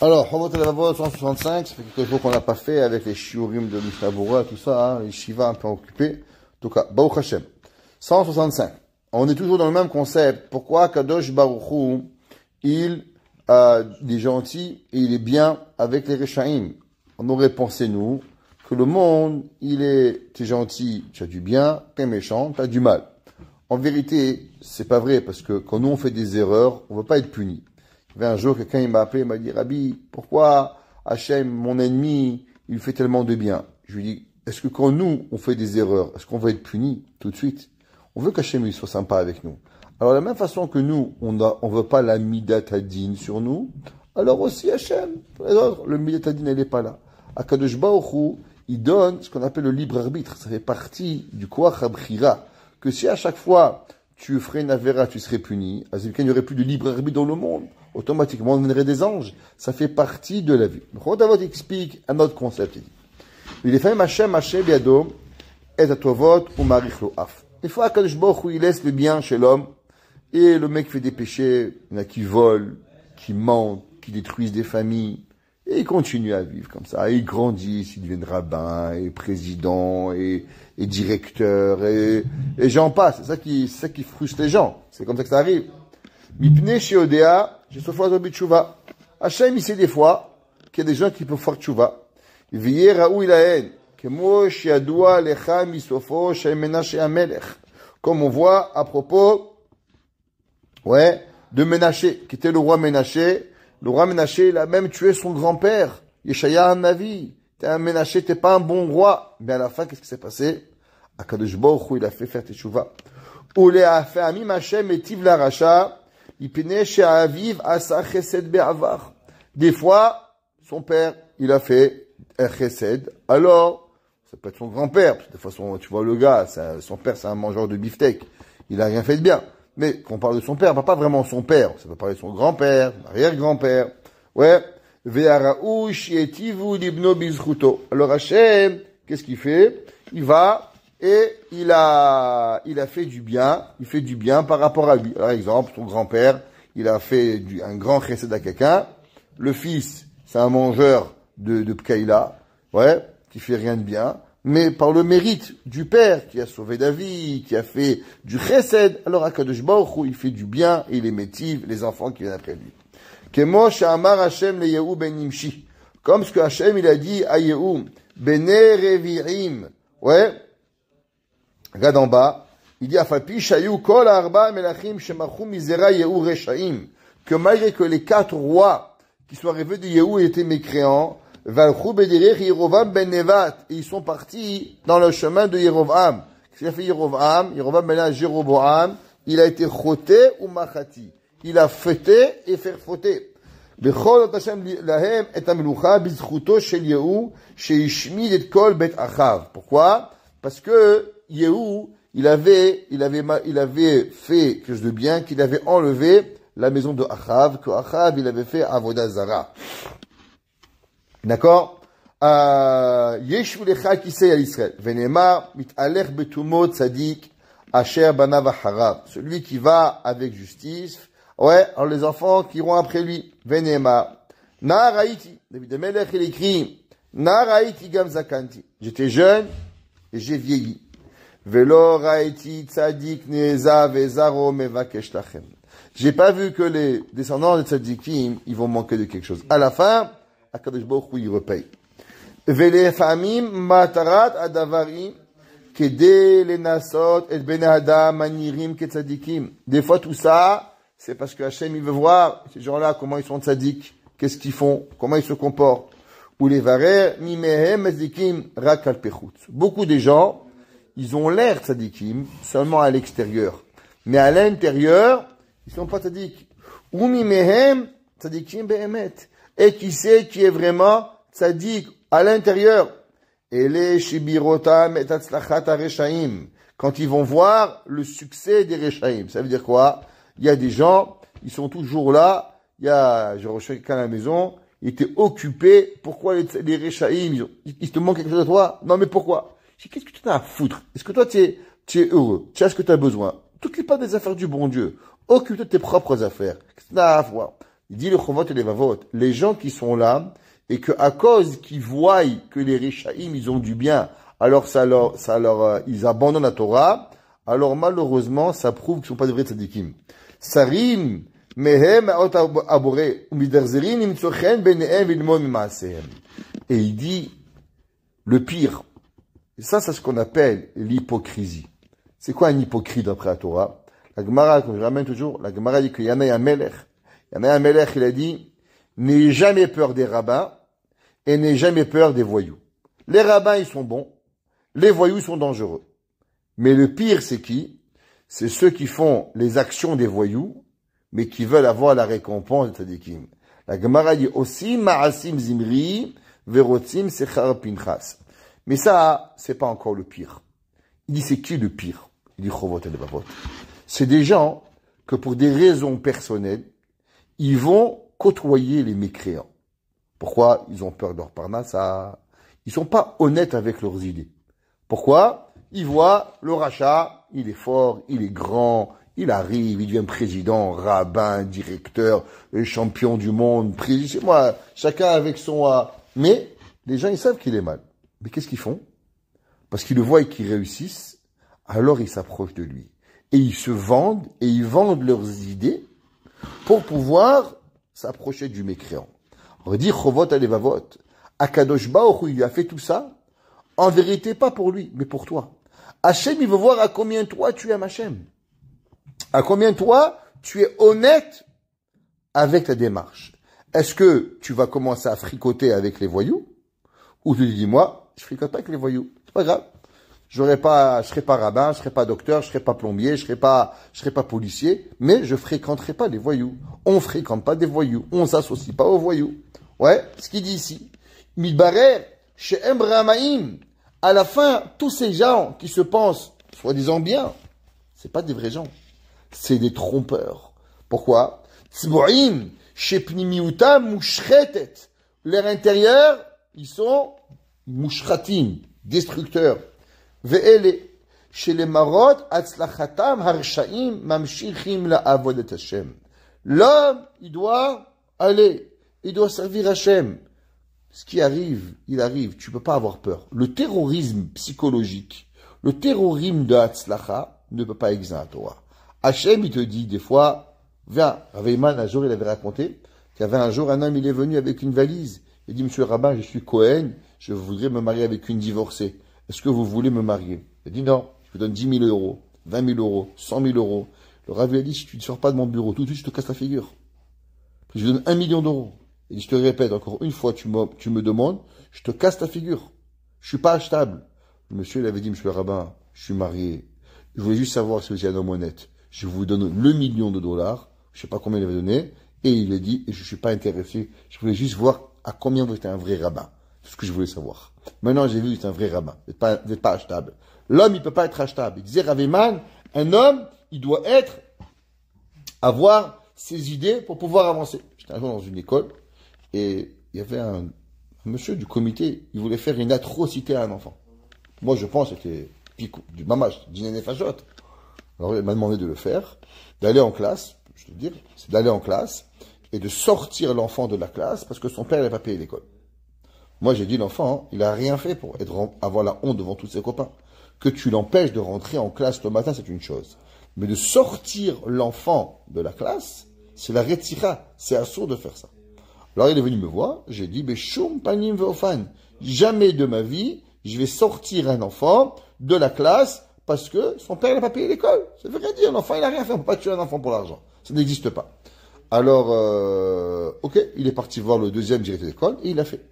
Alors, Chovot HaLevavot 165, ça fait quelque chose qu'on n'a pas fait avec les shiurim de Mishnah Berurah, tout ça, les shiva un peu occupés. En tout cas, Baruch Hashem. 165. On est toujours dans le même concept. Pourquoi Kadosh Baruch Hu, il est gentil et il est bien avec les Reshaim? On aurait pensé, nous, que le monde, t'es gentil, tu as du bien, t'es méchant, tu as du mal. En vérité, c'est pas vrai, parce que quand nous on fait des erreurs, on veut pas être puni. Il y avait un jour, quelqu'un il m'a appelé, il m'a dit, Rabbi, pourquoi Hachem, mon ennemi, il fait tellement de bien? Je lui dis, est-ce que quand nous, on fait des erreurs, est-ce qu'on va être puni tout de suite? On veut qu'Hachem il soit sympa avec nous. Alors, de la même façon que nous, on veut pas la Midat Hadin sur nous, alors aussi Hachem, pour les autres, le Midat Hadin, elle est pas là. Akadosh Baruch Hu, il donne ce qu'on appelle le libre arbitre. Ça fait partie du Koach HaBchira. Que si à chaque fois, tu ferais une avéra, tu serais puni, il n'y aurait plus de libre arbitre dans le monde. Automatiquement, on deviendrait des anges. Ça fait partie de la vie. Chovot HaLevavot explique un autre concept. Il dit, Hashem biado, et atovot ou marich lo af. Des fois, Akadosh Baruch Hu, il laisse le bien chez l'homme, et le mec fait des péchés, il y en a qui volent, qui mentent, qui détruisent des familles, et il continue à vivre comme ça. Et il grandit, il devient rabbin, et président, et directeur, et j'en passe. C'est ça qui frustre les gens. C'est comme ça que ça arrive. Mipne sheodea, jesofo azo b'tshuva. Hachem, il sait des fois qu'il y a des gens qui peuvent faire tshuva. V'yeh raoui lahen, kemo sheyadoua lecha misofo shem Menashe hamelech. Comme on voit à propos, de Ménaché, qui était le roi Ménaché. Le roi Ménaché, il a même tué son grand-père, Yeshaya Hanavi. T'es un Ménaché, t'es pas un bon roi. Mais à la fin, qu'est-ce qui s'est passé? Akadosh Baruch Hu, il a fait faire teshuva. Ulea fe'amim Hashem etiv la racha, ipnei she'aviv asa chesed be'avar. Des fois, son père, il a fait un chesed. Alors, ça peut être son grand-père. Parce que des fois, tu vois le gars, son père, c'est un mangeur de beefsteak. Il a rien fait de bien. Mais quand on parle de son père, pas vraiment son père. Ça peut parler de son grand-père, son arrière-grand-père. Alors Hachem, qu'est-ce qu'il fait? Il va et il a fait du bien. Il fait du bien par rapport à lui. Par exemple, son grand-père, il a fait un grand chesed à quelqu'un. Le fils, c'est un mangeur de pkaïla, qui fait rien de bien. Mais par le mérite du père qui a sauvé David, qui a fait du chesed, alors Akadosh Baruch Hu, il fait du bien et il est métive les enfants qui viennent après lui. Kemo she'amar Hashem le Yehu ben Nimshi. Comme ce que Hashem il a dit à Yehu, Bene Revi'im. Regarde en bas. Il dit, Afapi shayu kol arba melachim shemachu mizera Yehu reshaim. Que malgré que les 4 rois qui sont arrivés de Yehu étaient mécréants, ben Nevat, et ils sont partis dans le chemin de Yerovam. Qu'est-ce qu'il a fait Yerovam? Yerovam mélange Jéroboam. Il a été choté ou machati. Il a fêté et fait fauter. Pourquoi? Parce que Yehu, il avait fait quelque chose de bien, qu'il avait enlevé la maison de Achav, que Achav, il avait fait Avodah Zara. D'accord? Yeshu lecha kisei al Israël. Venema mitalech betumot tzadik asher banav harav. Celui qui va avec justice. Alors les enfants qui iront après lui. Venema. Na raiti. David Amelech, il écrit. Na raiti gam zakanti. J'étais jeune et j'ai vieilli. Velo raiti tzadik neza vezaro mevakesh lachem. J'ai pas vu que les descendants de tzadikim, ils vont manquer de quelque chose. À la fin, Akadosh Baruch Hu, il repaye. Velefamim matarat adavarim kede lenasot et ben adam manirim ketzadikim. Des fois, tout ça, c'est parce que Hachem, il veut voir ces gens-là, comment ils sont tzadik, qu'est-ce qu'ils font, comment ils se comportent. Ou les varer mimehem tzadikim rak al pechut. Beaucoup de gens, ils ont l'air tzadikim seulement à l'extérieur. Mais à l'intérieur, ils sont pas tzadik. Ou mimehem tzadikim behemet. Et qui sait qui est vraiment tzaddik à l'intérieur. Et les shibirotam et tatzlachat reshaim. Quand ils vont voir le succès des reshaim. Ça veut dire quoi? Il y a des gens, ils sont toujours là. J'ai reçu quelqu'un à la maison, il était occupé. Pourquoi les reshaim, ils te manquent quelque chose à toi? Non, mais pourquoi? Je dis, qu'est-ce que tu as à foutre? Est-ce que toi, tu es heureux? Tu as ce que tu as besoin? T'occupe pas des affaires du bon Dieu. Occupe-toi de tes propres affaires. Qu'est-ce que tu as à voir? Il dit le Chovot et les Vavot, les gens qui sont là, et que à cause qu'ils voient que les Rishaïm, ils ont du bien, alors ils abandonnent la Torah, alors malheureusement, ça prouve qu'ils ne sont pas de vrais tzadikim. Sarim, mehem, aboré, umiderzerin, imtsochen, benehem, vilmon, mimaasehem. Et il dit, le pire, et ça, c'est ce qu'on appelle l'hypocrisie. C'est quoi un hypocrite d'après la Torah? La Gemara, comme je ramène toujours, la Gemara dit qu'il y en a un melech. Il y en a un melech, il a dit, n'ayez jamais peur des rabbins et n'ayez jamais peur des voyous. Les rabbins, ils sont bons. Les voyous sont dangereux. Mais le pire, c'est qui? C'est ceux qui font les actions des voyous, mais qui veulent avoir la récompense de tzadikim. La Gemara dit aussi, ma'asim zimri, verotzim sechar pinchas. Mais ça, c'est pas encore le pire. Il dit, c'est qui le pire? Il dit, Chovot et Levavot. C'est des gens que pour des raisons personnelles, ils vont côtoyer les mécréants. Pourquoi? Ils ont peur de leur parnassa. Ils sont pas honnêtes avec leurs idées. Pourquoi? Ils voient le rachat, il est fort, il est grand, il arrive, il devient président, rabbin, directeur, champion du monde, président. Moi, chacun avec son... Mais les gens, ils savent qu'il est mal. Mais qu'est-ce qu'ils font? Parce qu'ils le voient et qu'ils réussissent, alors ils s'approchent de lui. Et ils se vendent, et ils vendent leurs idées pour pouvoir s'approcher du mécréant. On va dire, Chovot Alevavot, Akadosh Baruch Hu, il a fait tout ça, en vérité pas pour lui, mais pour toi. Hachem, il veut voir à combien toi tu aimes Hachem. À combien toi tu es honnête avec ta démarche. Est-ce que tu vas commencer à fricoter avec les voyous? Ou tu dis, moi, je fricote pas avec les voyous. C'est pas grave. Je serai pas rabbin, je serai pas docteur, je serai pas plombier, je serai pas policier, mais je fréquenterai pas les voyous. On fréquente pas des voyous. On s'associe pas aux voyous. Ouais, ce qu'il dit ici. Midbarer, chez Embrahamaim, à la fin, tous ces gens qui se pensent, soi-disant bien, c'est pas des vrais gens. C'est des trompeurs. Pourquoi? Tzboim, chez Pnimiuta, mouchretet. Leur intérieur, ils sont mouchratim, destructeurs. Ve'ele, chez les marot, atzlachatam, harshaim, mamshichim la avodet Hashem. L'homme, il doit aller, il doit servir Hashem. Ce qui arrive, il arrive, tu peux pas avoir peur. Le terrorisme psychologique, le terrorisme de Hatzlacha ne peut pas exister à la Torah. Hachem, il te dit des fois, viens, Rav Eiman, un jour, il avait raconté qu'il y avait un jour, un homme, il est venu avec une valise. Il dit, monsieur le rabbin, je suis Cohen, je voudrais me marier avec une divorcée. Est-ce que vous voulez me marier? Il dit, non, je vous donne 10 000 euros, 20 000 euros, 100 000 euros. Le Rav lui a dit, si tu ne sors pas de mon bureau, tout de suite, je te casse la figure. Puis je vous donne 1 million d'euros. Et je te répète encore une fois, tu me demandes, je te casse ta figure. Je suis pas achetable. Le monsieur, il avait dit, monsieur le rabbin, je suis marié. Je voulais juste savoir si vous étiez un homme honnête. Je vous donne le million de dollars. Je sais pas combien il avait donné. Et il a dit, et je suis pas intéressé. Je voulais juste voir à combien vous êtes un vrai rabbin. C'est ce que je voulais savoir. Maintenant, j'ai vu que vous êtes un vrai rabbin. Vous n'êtes pas achetable. L'homme, il peut pas être achetable. Il disait, Rav Eiman, un homme, il doit avoir ses idées pour pouvoir avancer. J'étais un jour dans une école. Et il y avait un monsieur du comité, il voulait faire une atrocité à un enfant. Moi, je pense que c'était du mamage, dîner fachot. Alors, il m'a demandé de le faire, d'aller en classe, je te le dire, c'est d'aller en classe et de sortir l'enfant de la classe parce que son père n'avait pas payé l'école. Moi, j'ai dit, l'enfant, il a rien fait pour avoir la honte devant tous ses copains. Que tu l'empêches de rentrer en classe le matin, c'est une chose. Mais de sortir l'enfant de la classe, c'est la retira, c'est assourd de faire ça. Alors il est venu me voir, j'ai dit, Beshum panim veofan. Jamais de ma vie, je vais sortir un enfant de la classe parce que son père n'a pas payé l'école. Ça veut rien dire, l'enfant il n'a rien fait, on ne peut pas tuer un enfant pour l'argent. Ça n'existe pas. Alors, ok, il est parti voir le deuxième directeur d'école et il l'a fait.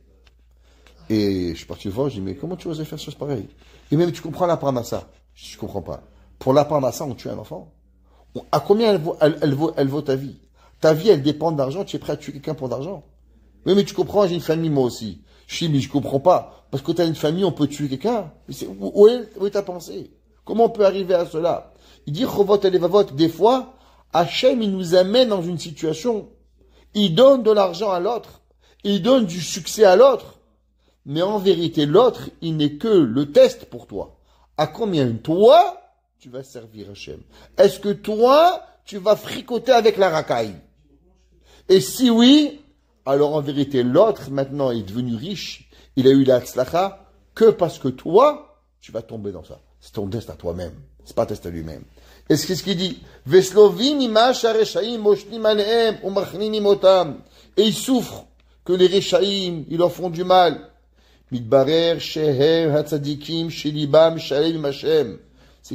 Et je suis parti le voir, je dis, mais comment tu osais faire chose pareille? Et même tu comprends la parnassa? Je ne comprends pas. Pour la parnassa, on tue un enfant? À combien elle vaut ta vie? Ta vie, elle dépend d'argent, tu es prêt à tuer quelqu'un pour d'argent? Oui, mais tu comprends, j'ai une famille, moi aussi. Je dis, mais je comprends pas. Parce que tu as une famille, on peut tuer quelqu'un. Où est ta pensée? Comment on peut arriver à cela? Il dit, Chovot et Levavot, des fois, Hachem, il nous amène dans une situation. Il donne de l'argent à l'autre. Il donne du succès à l'autre. Mais en vérité, l'autre, il n'est que le test pour toi. À combien, toi, tu vas servir Hachem? Est-ce que toi, tu vas fricoter avec la racaille? Et si oui, alors en vérité, l'autre maintenant est devenu riche, il a eu la tzlacha, que parce que toi, tu vas tomber dans ça. C'est ton test à toi-même. C'est pas un test à lui-même. Et c'est ce qu'il dit. Et ils souffrent que les Réchaïm, ils leur font du mal. C'est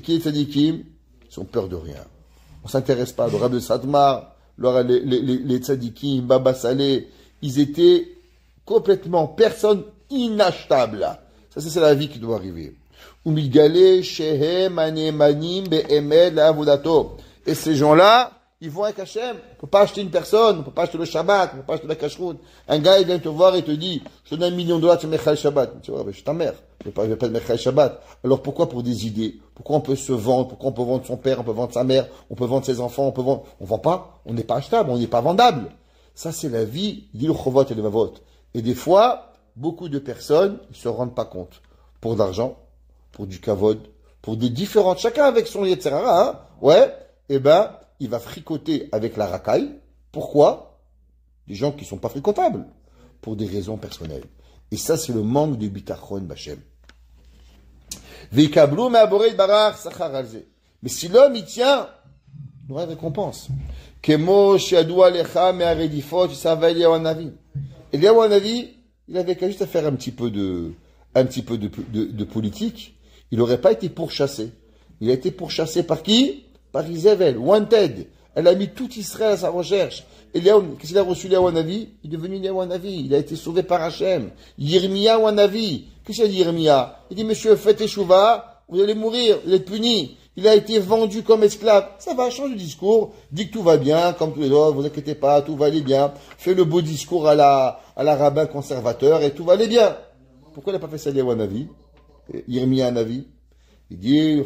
qui les tzadikim? Ils ont peur de rien. On s'intéresse pas. Le Rav de Sadmar, les tzadikim, Baba Saleh, ils étaient complètement personnes inachetables. Ça, c'est la vie qui doit arriver. Et ces gens-là, ils vont avec Hachem. On ne peut pas acheter une personne, on ne peut pas acheter le Shabbat, on ne peut pas acheter la cacheroute. Un gars, il vient te voir et te dit, je te donne $1 million, tu mets Chal Shabbat. Tu vois, je suis ta mère. Je ne vais pas te mettre Chal Shabbat. Alors pourquoi pour des idées? Pourquoi on peut se vendre? Pourquoi on peut vendre son père, on peut vendre sa mère, on peut vendre ses enfants, on vend pas? On n'est pas achetable, on n'est pas vendable. Ça, c'est la vie, dit le Chovot et le Mavot. Et des fois, beaucoup de personnes, ils se rendent pas compte. Pour de l'argent, pour du kavod, pour des différentes, chacun avec son Yetzerara, hein, ouais, eh ben, il va fricoter avec la racaille. Pourquoi? Des gens qui sont pas fricotables. Pour des raisons personnelles. Et ça, c'est le manque de bitachon b'Hashem. Mais si l'homme, il tient, il aura une récompense. Kemo shiadou alecha me'aredifot, ça va Eliyahu Hanavi. Eliyahu Hanavi, il avait qu'à juste à faire un petit peu de politique. Il n'aurait pas été pourchassé. Il a été pourchassé par qui? Par Isabelle, Wanted. Elle a mis tout Israël à sa recherche. Et qu'est-ce qu'il a reçu Eliyahu Hanavi? Il est devenu Eliyahu Hanavi. Il a été sauvé par Hachem. Yirmiya Hanavi. Qu'est-ce qu'il a dit Yirmiya? Il dit, monsieur, faites échouva, vous allez mourir, vous êtes puni. Il a été vendu comme esclave. Ça va, change de discours. Dit que tout va bien, comme tous les autres, vous inquiétez pas, tout va aller bien. Fais le beau discours à la rabbin conservateur et tout va aller bien. Pourquoi il n'a pas fait ça Eliyahu Hanavi? Yirmiya Hanavi? Il dit,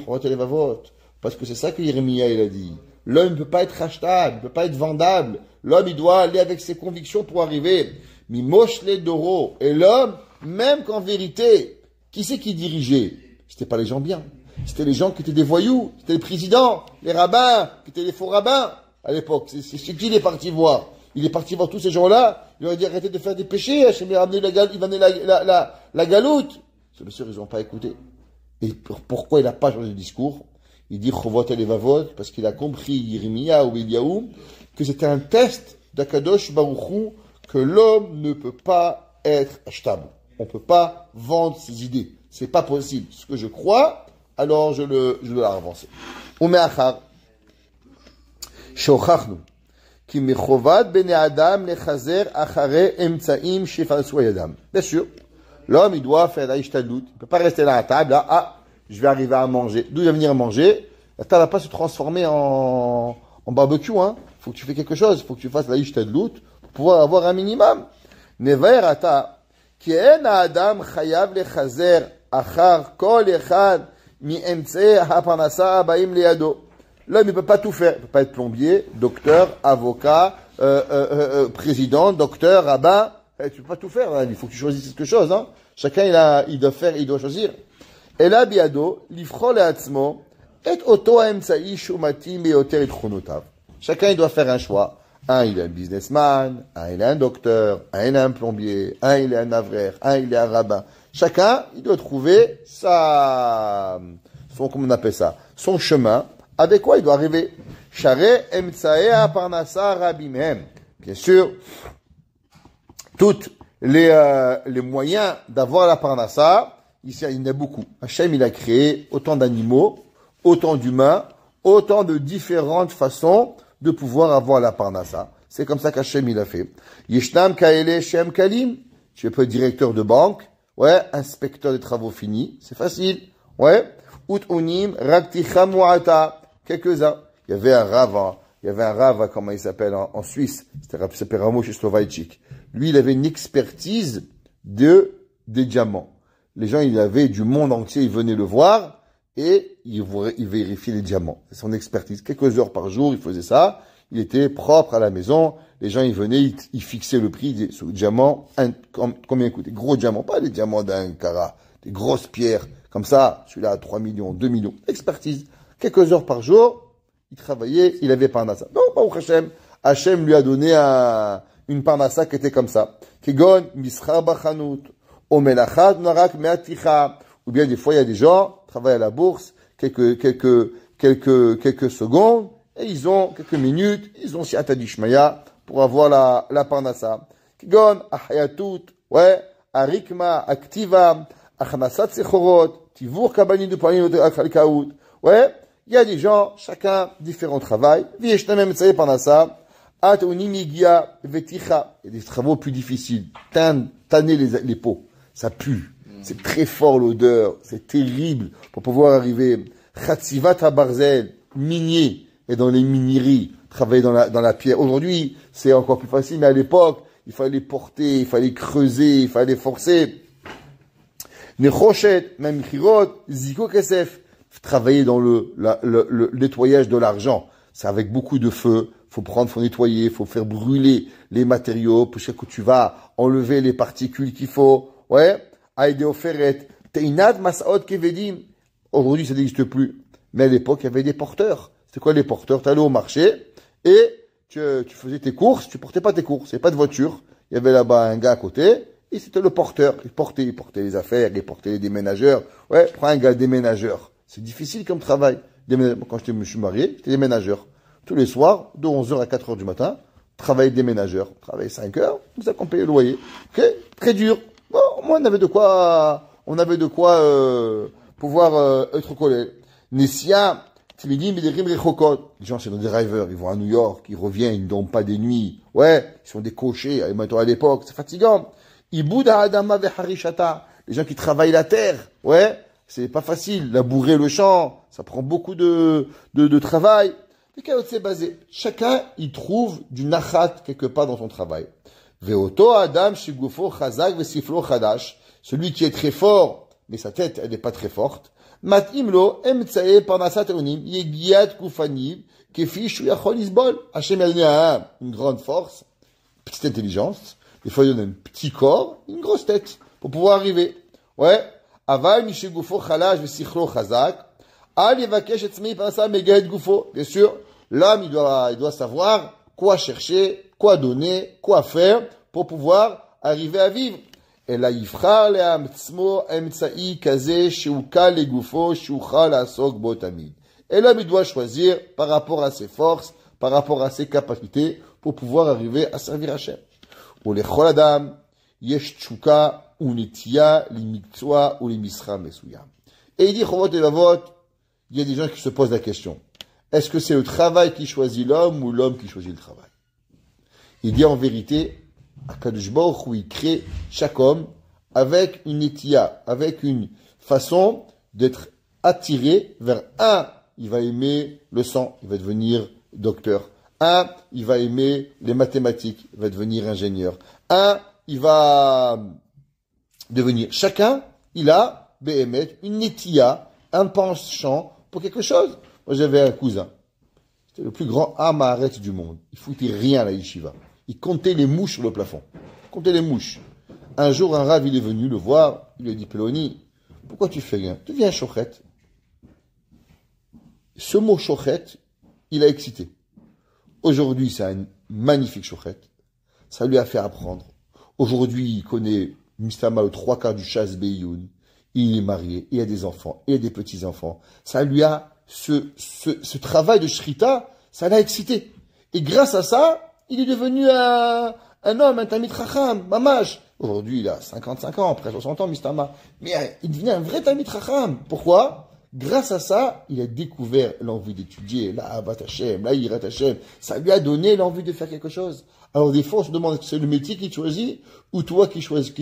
parce que c'est ça que Yirmiya, il a dit. L'homme ne peut pas être rachetable, ne peut pas être vendable. L'homme, il doit aller avec ses convictions pour arriver. Mimosh le doro. Et l'homme, même qu'en vérité, qui c'est qui dirigeait? C'était pas les gens bien. C'était les gens qui étaient des voyous. C'était les présidents, les rabbins, qui étaient les faux rabbins à l'époque. C'est qui il est parti voir? Il est parti voir tous ces gens-là. Il leur a dit arrêtez de faire des péchés. Il va amener la galoute. Bien sûr, ils n'ont pas écouté. Et pourquoi il n'a pas changé de discours? Il dit Chovot et Levavot, parce qu'il a compris, Yirmiya ou Eliyahu, que c'était un test d'Akadosh Baruch Hu, que l'homme ne peut pas être achetable. On ne peut pas vendre ses idées. C'est pas possible. Ce que je crois, alors je dois avancer. Umeachar, Shochachnu, ki mechovat bene adam lechazer achare emtsaim shefalsu yadam. Bien sûr, l'homme, il doit faire la ishtadlut. Il ne peut pas rester dans la table, là, je vais arriver à manger. D'où il va venir manger? La table ne va pas se transformer en barbecue, hein. Faut que tu fasses quelque chose. Faut que tu fasses la ishtadlut pour pouvoir avoir un minimum. Never ata, ki en adam chayav lechazer achar kol echad mi emtsei hapanasa abaim leyado. L'homme, il ne peut pas tout faire. Il ne peut pas être plombier, docteur, avocat, président, docteur, rabbin. Tu ne peux pas tout faire, hein. Il faut que tu choisisses quelque chose, hein. Chacun, il doit choisir. Et là, biado, l'ifrol et atzmo, et auto aemtsaï shumati meyoter itchonotav. Chacun, il doit faire un choix. Un, il est un businessman, un, il est un docteur, un, il est un plombier, un, il est un avraire, un, il est un rabbin. Chacun, il doit trouver comment on appelle ça, son chemin, avec quoi il doit arriver. Share emtsae aparnasa rabimem. Bien sûr, toutes les moyens d'avoir la parnassa, il y en a beaucoup. Hachem, il a créé autant d'animaux, autant d'humains, autant de différentes façons de pouvoir avoir la parnassa. C'est comme ça qu'Hachem, il a fait. Yeshnam kaele shem kalim. Tu peux être directeur de banque. Ouais, inspecteur des travaux finis. C'est facile. Ouais. Ut unim rakticha mu'ata. Quelques-uns. Il y avait un rave, comment il s'appelle en Suisse. Il s'appelle Ramosh Slovajczyk. Lui, il avait une expertise des diamants. Les gens, il avait du monde entier, ils venaient le voir et il vérifiait les diamants. C'est son expertise. Quelques heures par jour, il faisait ça. Il était propre à la maison. Les gens, ils venaient, ils fixaient le prix des diamants. Combien il coûte? Des gros diamants, pas des diamants d'un carat. Des grosses pierres. Comme ça, celui-là à 3 millions, 2 millions. Expertise. Quelques heures par jour, il travaillait, il avait pas un asa. Non, pas au Hachem. Hachem lui a donné une parnassa qui était comme ça. Kegon, mischar bachanut, omelachat narak meaticha. Ou bien des fois, il y a des gens qui travaillent à la bourse, quelques secondes, et ils ont quelques minutes, ils ont siata dishmaya pour avoir la parnassa. Kegon, ahayatut, ouais, arikma, aktiva, achanasat sechorot, tivur kabani de panim kaout. Ouais, il y a des gens, chacun différent travail. Vieshtamem metsaye parnassa. Il y a des travaux plus difficiles. Tanner les peaux. Ça pue. C'est très fort l'odeur. C'est terrible pour pouvoir arriver. Khatzivat habarzel, minier. Et dans les mineries, travailler dans la pierre. Aujourd'hui, c'est encore plus facile, mais à l'époque, il fallait porter, il fallait creuser, il fallait forcer. Nechoshet, même chirot, ziko kesef. Travailler dans le nettoyage de l'argent. C'est avec beaucoup de feu. Faut nettoyer, faut faire brûler les matériaux, pour que tu vas enlever les particules qu'il faut. Ouais. Aïdeoferet. Teinad masaot kevedim. Aujourd'hui, ça n'existe plus. Mais à l'époque, il y avait des porteurs. C'était quoi les porteurs? Tu allais au marché et tu faisais tes courses, tu portais pas tes courses. Il n'y avait pas de voiture. Il y avait là-bas un gars à côté et c'était le porteur. Il portait les affaires, il portait les déménageurs. Ouais, prends un gars déménageur. C'est difficile comme travail. Quand je me suis marié, j'étais déménageur. Tous les soirs, de 11h à 4h du matin, travailler déménageur. Travailler 5 heures, nous avons payé le loyer. Ok? Très dur. Bon, au moins, on avait de quoi pouvoir être collé. Nessia, Timidim, Biderim, Rechokot. Les gens, c'est dans des rêveurs. Ils vont à New York, ils reviennent, ils ne dorment pas des nuits. Ouais, ils sont des cochers. Maintenant, à l'époque, c'est fatigant. Ibouda Adama Veharishata. Les gens qui travaillent la terre. Ouais, c'est pas facile. Labourer le champ, ça prend beaucoup de travail. Chacun y trouve du nachat quelque part dans son travail. Veoto Adam shigufo chazak vesiflo chadash. Celui qui est très fort, mais sa tête, elle n'est pas très forte. Matimlo emtsae parnasat eonim yegiat kufani kefi shu yachol isbol. Hachem a donné une grande force, petite intelligence. Des fois, il donne un petit corps, une grosse tête, pour pouvoir arriver. Ouais. Aval mishigufo chalash vesiflo chazak. Bien sûr, l'homme, il doit savoir quoi chercher, quoi donner, quoi faire pour pouvoir arriver à vivre. Et là, et l'homme, il doit choisir par rapport à ses forces, par rapport à ses capacités pour pouvoir arriver à servir Hachem. Ou les choladam, yesh tchouka, ou netia, li miktsua, ou li misra mesuyam. Et il dit, Chovot et Lavot, il y a des gens qui se posent la question. Est-ce que c'est le travail qui choisit l'homme ou l'homme qui choisit le travail? Il dit en vérité, Akadosh Baruch Hu, il crée chaque homme avec une étia, avec une façon d'être attiré vers il va aimer le sang, il va devenir docteur. Il va aimer les mathématiques, il va devenir ingénieur. Il va devenir. Chacun, il a, Béhémet, une étia, un penchant pour quelque chose. Moi, j'avais un cousin. C'était le plus grand amaret du monde. Il foutait rien à la yeshiva. Il comptait les mouches sur le plafond. Il comptait les mouches. Un jour, un rav, il est venu le voir. Il lui a dit, Peloni, pourquoi tu fais rien? Tu viens chochet. Ce mot chochet, il a excité. Aujourd'hui, c'est un magnifique chochet. Ça lui a fait apprendre. Aujourd'hui, il connaît Mistama, le 3/4 du chasse Beyoun. Il est marié, il a des enfants, il a des petits-enfants. Ça lui a, ce travail de shrita, ça l'a excité. Et grâce à ça, il est devenu un homme, un Talmid Chacham, mamash. Aujourd'hui, il a 55 ans, après 60 ans, Mistama. Mais il devient un vrai Talmid Chacham. Pourquoi? Grâce à ça, il a découvert l'envie d'étudier, la Avat Hashem, la Yirat Hashem. Ça lui a donné l'envie de faire quelque chose. Alors des fois, on se demande, c'est le métier qui choisit, ou toi qui choisis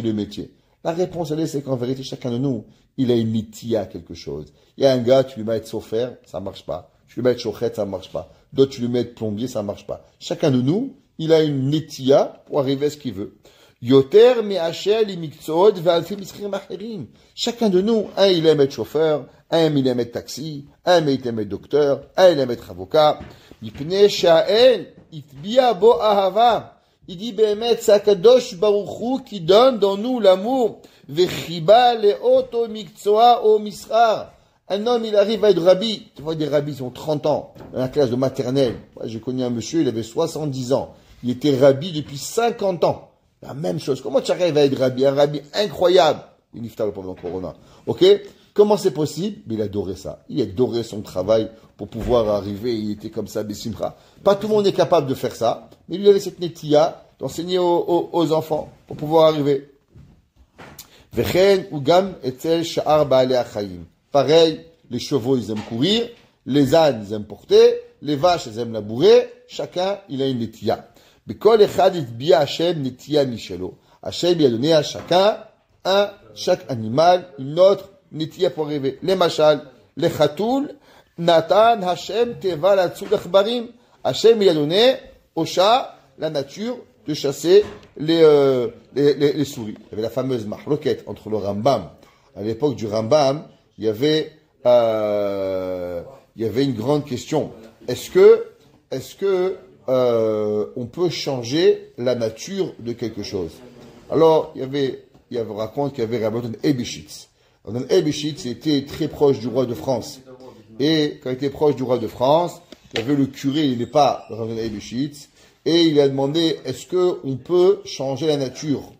le métier? La réponse, elle est, c'est qu'en vérité, chacun de nous, il a une mitia quelque chose. Il y a un gars, tu lui mets à être sofer, ça marche pas. Tu lui mets à être chochet, ça marche pas. D'autres, tu lui mets à être plombier, ça marche pas. Chacun de nous, il a une mitia pour arriver à ce qu'il veut. Yoter me'achel imiktsod ve'alfi miskrim acherim. Chacun de nous, un il aime être chauffeur, un il aime être taxi, un il aime être docteur, un il aime être avocat. Mipnei sha'el itbia bo ahava. Il dit, Béhémet, c'est Akadosh Baruch Hu qui donne dans nous l'amour. Vechiba le'oto miktsoa o misrar. Un homme, il arrive à être rabbi. Tu vois, des rabbis, ils ont 30 ans, dans la classe de maternelle. Moi, j'ai connu un monsieur, il avait 70 ans. Il était rabbi depuis 50 ans. La même chose. Comment tu arrives à être rabbi? Un rabbi incroyable. Il niftar le pauvre Corona. Ok? Comment c'est possible? Mais il adorait ça. Il adorait son travail pour pouvoir arriver. Il était comme ça, Bessimra. Pas tout le monde est capable de faire ça. Mais lui, il avait cette nettia d'enseigner aux enfants pour pouvoir arriver. Vechen ugam etzel sha'ar ba'alei achayim. Pareil, les chevaux, ils aiment courir. Les ânes, ils aiment porter. Les vaches, ils aiment labourer. Chacun, il a une nettia. Bekol echad itbiya Hashem nettia mishelo. Hashem, il a donné à chacun, chaque animal, une autre nettia pour arriver. Les machal, les chatoul, Natan Hashem teva latzul echbarim. Hashem, il a donné au chat la nature de chasser les souris. Il y avait la fameuse mahloket entre le Rambam. À l'époque du Rambam, il y avait une grande question. Est-ce que on peut changer la nature de quelque chose? Alors, on raconte qu'il y avait Rabbi Ebeshitz. Rabbi Ebeshitz était très proche du roi de France. Et quand il était proche du roi de France, il y avait le curé, il n'est pas Rabbi Ebeshitz, et il a demandé, est-ce qu'on peut changer la nature?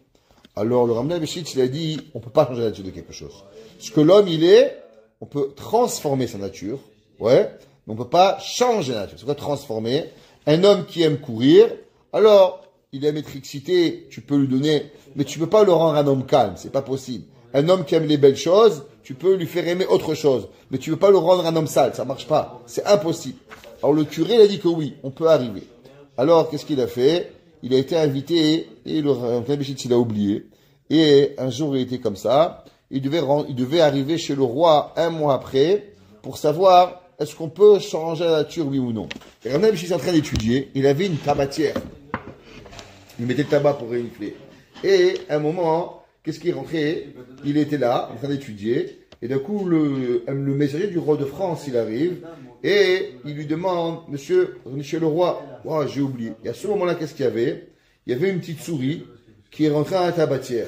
Alors, le Rabbi Ebeshitz, il a dit, on ne peut pas changer la nature de quelque chose. Ce que l'homme, on peut transformer sa nature, ouais, mais on ne peut pas changer la nature. C'est quoi transformer? Un homme qui aime courir, alors, il aime être excité, tu peux lui donner, mais tu peux pas le rendre un homme calme, c'est pas possible. Un homme qui aime les belles choses, tu peux lui faire aimer autre chose, mais tu peux pas le rendre un homme sale, ça marche pas, c'est impossible. Alors le curé, il a dit que oui, on peut arriver. Alors, qu'est-ce qu'il a fait? Il a été invité, et le Rabbi il a oublié, et un jour il était comme ça, il devait arriver chez le roi un mois après, pour savoir, est-ce qu'on peut changer la nature, oui ou non? Et Rabbi est en train d'étudier, il avait une tabatière. Il mettait le tabac pour renifler. Et à un moment, qu'est-ce qui est rentré? Il était là, en train d'étudier. Et d'un coup, le messager du roi de France, il arrive. Et il lui demande, monsieur le roi, oh, j'ai oublié. Et à ce moment-là, qu'est-ce qu'il y avait? Il y avait une petite souris qui est rentrée dans la tabatière.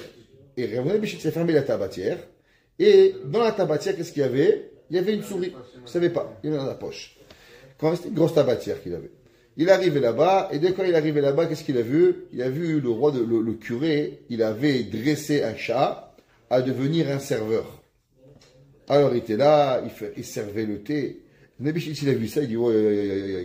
Et Rabbi Bichit s'est fermé la tabatière. Et dans la tabatière, qu'est-ce qu'il y avait? Il y avait une souris. Je ne savais pas. Il était dans la poche. C'était une grosse tabatière qu'il avait. Il arrivait là-bas, et dès quand il arrivait là-bas, qu'est-ce qu'il a vu? Il a vu le curé, il avait dressé un chat à devenir un serveur. Alors il était là, il servait le thé. Nebichit, il a vu ça, il dit,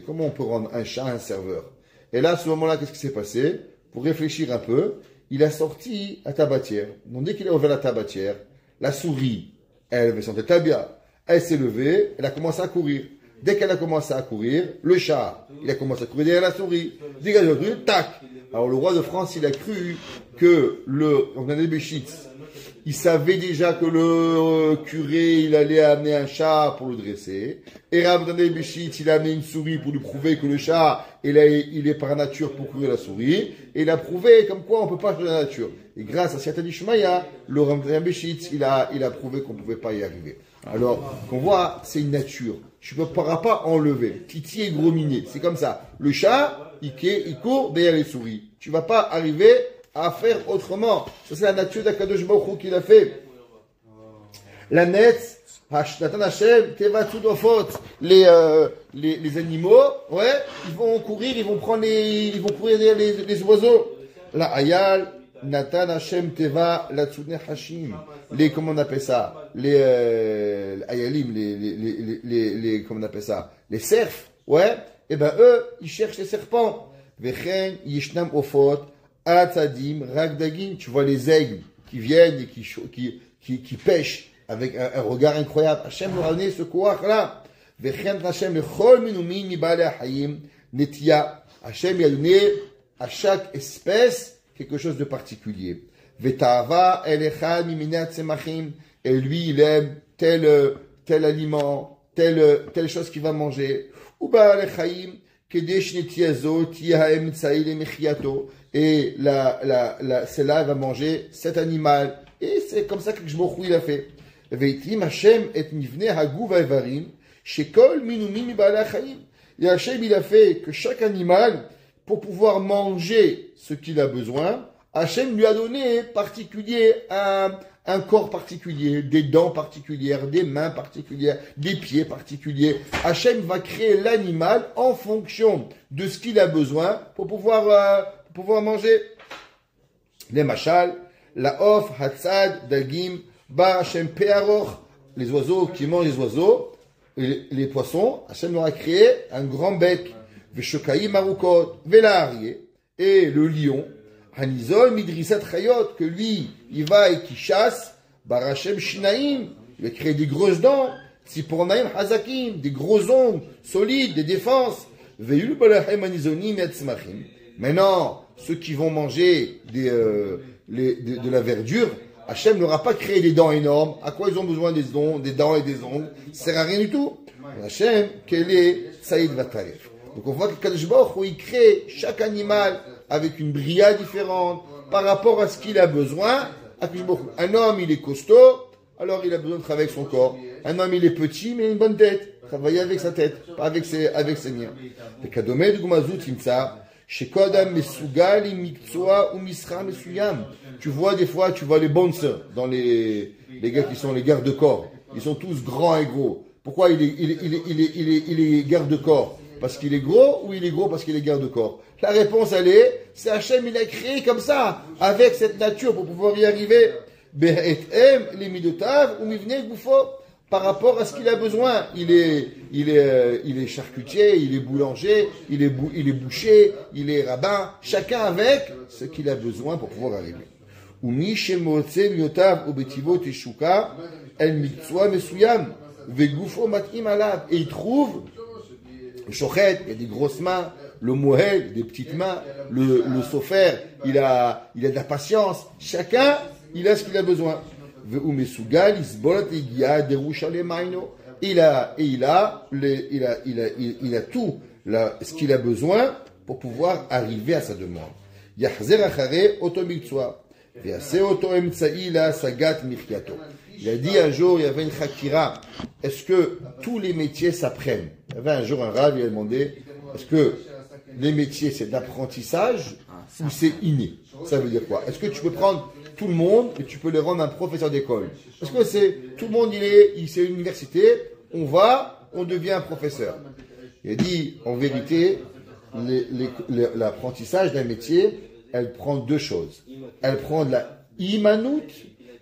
comment on peut rendre un chat un serveur? Et là, à ce moment-là, qu'est-ce qui s'est passé? Pour réfléchir un peu, il a sorti la tabatière. Donc dès qu'il a ouvert la tabatière, la souris, elle avait senti tabia, elle s'est levée, elle a commencé à courir. Dès qu'elle a commencé à courir, le chat, il a commencé à courir derrière la souris. Dégage le truc, tac. Alors le roi de France, il a cru que il savait déjà que le curé, il allait amener un chat pour le dresser. Et Rabbi Béchit, il a amené une souris pour lui prouver que le chat, il est par nature pour courir la souris. Et il a prouvé comme quoi on peut pas changer la nature. Et grâce à Siatani Shmaya, le Rabbi Béchit, il a prouvé qu'on pouvait pas y arriver. Alors, qu'on voit, c'est une nature. Tu ne pourras pas enlever. Titi et gros minet. C'est comme ça. Le chat, il court derrière les souris. Tu ne vas pas arriver à faire autrement. Ça, c'est la nature d'Akadosh Baruch Hu qu'il a fait. La net, Natan Hashem, Tevatsu Dofot. Les animaux, ouais, ils vont courir, ils vont courir derrière les oiseaux. La Ayal, Natan Hashem Teva Latsune Hashim. Comment on appelle ça? Les Ayalim, comment on appelle ça? Les cerfs, ouais. Et ben eux, ils cherchent les serpents. Vechen Yishnam Ofot, Atzadim, Ragdagim. Tu vois les aigles qui viennent et qui pêchent avec un regard incroyable. Hashem leur a donné ce courage-là. Vechen Hashem Lechol Minumin Mibale Hayim Netia. Hashem a donné à chaque espèce quelque chose de particulier. Vetava elechad miminat semachim. Et lui, il aime tel aliment, telle chose qu'il va manger. Uba alechaim kedesh netiazo tiahem tsail mechiato. Et celle-là, elle va manger cet animal. Et c'est comme ça que Jmochou il a fait. Veitim Hashem et nivne hagou vaevarim shekol minumim mibale achaim. Et Hashem, il a fait que chaque animal, pour pouvoir manger ce qu'il a besoin, Hachem lui a donné un corps particulier, des dents particulières, des mains particulières, des pieds particuliers. Hachem va créer l'animal en fonction de ce qu'il a besoin pour pouvoir manger. Les machal, la of, hatzad, dagim, ba Hachem pearoch, les oiseaux qui mangent les oiseaux, les poissons, Hachem leur a créé un grand bec. Veshokaim marukot, velaharié, et le lion, Hanizol midrisat chayot, que lui, il va et qui chasse, barachem shinaim, il va créer des grosses dents, tzipornaim hazakim, des gros ongles solides, des défenses. Veyul balachem anizonim yatzmachim. Maintenant, ceux qui vont manger de la verdure, Hachem n'aura pas créé des dents énormes. À quoi ils ont besoin des dents et des ongles? Ça sert à rien du tout. Hachem, quel est Saïd Vataref. Donc on voit que Kadosh Baruch Hu, il crée chaque animal avec une bria différente par rapport à ce qu'il a besoin. Un homme, il est costaud, alors il a besoin de travailler avec son corps. Un homme, il est petit, mais il a une bonne tête. Travailler avec sa tête, pas avec ses miens. Le Kadomé de Gumazut Imtsa, chez Kodam Mesugal, Miktsua ou Misra Mesuyam. Tu vois des fois, les bouncers dans les gars qui sont les gardes-corps. Ils sont tous grands et gros. Pourquoi il est garde-corps? Parce qu'il est gros ou il est gros parce qu'il est garde-corps? La réponse, c'est Hachem, il a créé comme ça, avec cette nature pour pouvoir y arriver. Be'etem, les midotav, ou mivne goufo, par rapport à ce qu'il a besoin. Il est charcutier, il est boulanger, il est boucher, il est rabbin. Chacun avec ce qu'il a besoin pour pouvoir arriver. Umi shemotse midotav, ou betivot et shuka, el miktsua mesuyam, vegoufo matim alav. Et il trouve le shochet, il y a des grosses mains. Le mohel, des petites mains. Le sofer, il a de la patience. Chacun, il a ce qu'il a besoin. Il a tout ce qu'il a besoin pour pouvoir arriver à sa demande. Il a dit un jour, il y avait une chakira. Est-ce que tous les métiers s'apprennent? Il y avait un jour un rav, il a demandé, est-ce que les métiers c'est d'apprentissage ou c'est inné? Ça veut dire quoi? Est-ce que tu peux prendre tout le monde et tu peux les rendre un professeur d'école? Est-ce que c'est tout le monde, c'est une université, on devient un professeur? Il a dit, en vérité, l'apprentissage d'un métier, elle prend deux choses. Elle prend de la imanout,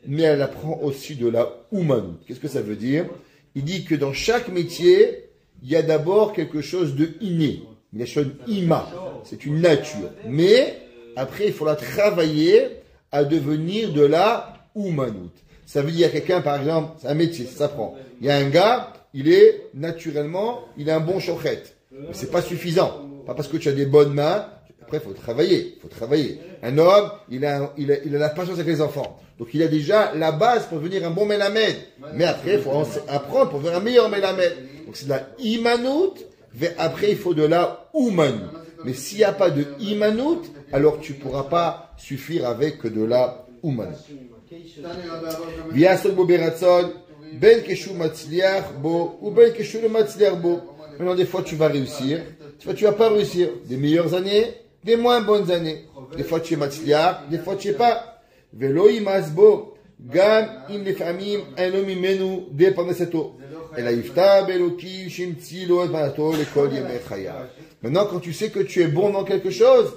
mais elle apprend aussi de la oumanout. Qu'est-ce que ça veut dire? Il dit que dans chaque métier, il y a d'abord quelque chose de inné. Il y a chose ima, c'est une nature. Mais après, il faut la travailler à devenir de la oumanout. Ça veut dire quelqu'un, par exemple, c'est un métier, ça s'apprend. Il y a un gars, il a un bon chochet. Mais c'est pas suffisant. Pas parce que tu as des bonnes mains. Après, il faut travailler. Un homme, il a la patience avec les enfants. Donc, il a déjà la base pour devenir un bon mélamède. Mais après, il faut apprendre pour devenir un meilleur mélamède. Donc, c'est de la imanout. Après, il faut de la oumanout. Mais s'il n'y a pas de imanout, alors tu ne pourras pas suffire avec de la oumanout. Maintenant, des fois, tu vas réussir. Des fois, tu ne vas pas réussir. Des meilleures années, des moins bonnes années. Des fois, tu es matzliach, des fois, tu n'es pas. Velo imasbo, gam im lefamim, un homme imenu, dépendaseto. Maintenant, quand tu sais que tu es bon dans quelque chose,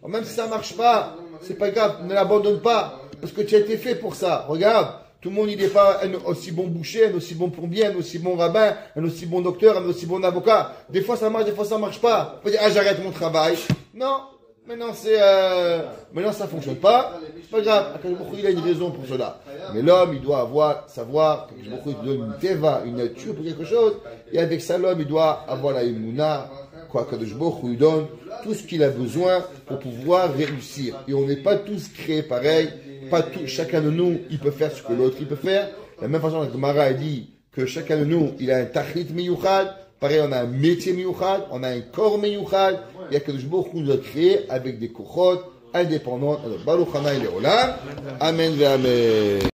même si ça ne marche pas, c'est pas grave, ne l'abandonne pas, parce que tu as été fait pour ça. Regarde, tout le monde, il n'est pas un aussi bon boucher, un aussi bon plombier, un aussi bon rabbin, un aussi bon docteur, un aussi bon avocat. Des fois ça marche, des fois ça marche pas. On peut dire, j'arrête mon travail. Non, maintenant ça fonctionne pas. C'est pas grave. Il a une raison pour cela. Mais l'homme, il doit savoir, il donne une teva, une nature pour quelque chose. Et avec ça, l'homme, il doit avoir la imuna, Kadosh Baruch Hu lui donne tout ce qu'il a besoin pour pouvoir réussir. Et on n'est pas tous créés pareil. Chacun de nous, il peut faire ce que l'autre, il peut faire. De la même façon, la Gemara a dit que chacun de nous, il a un tachlit miyuchad. Pareil, on a un métier miyuchad, on a un corps miyuchad. Il y a Kadosh Baruch Hu nous a créé avec des kochot indépendants. Baruch Hanai Leolam. Amen ve Amen.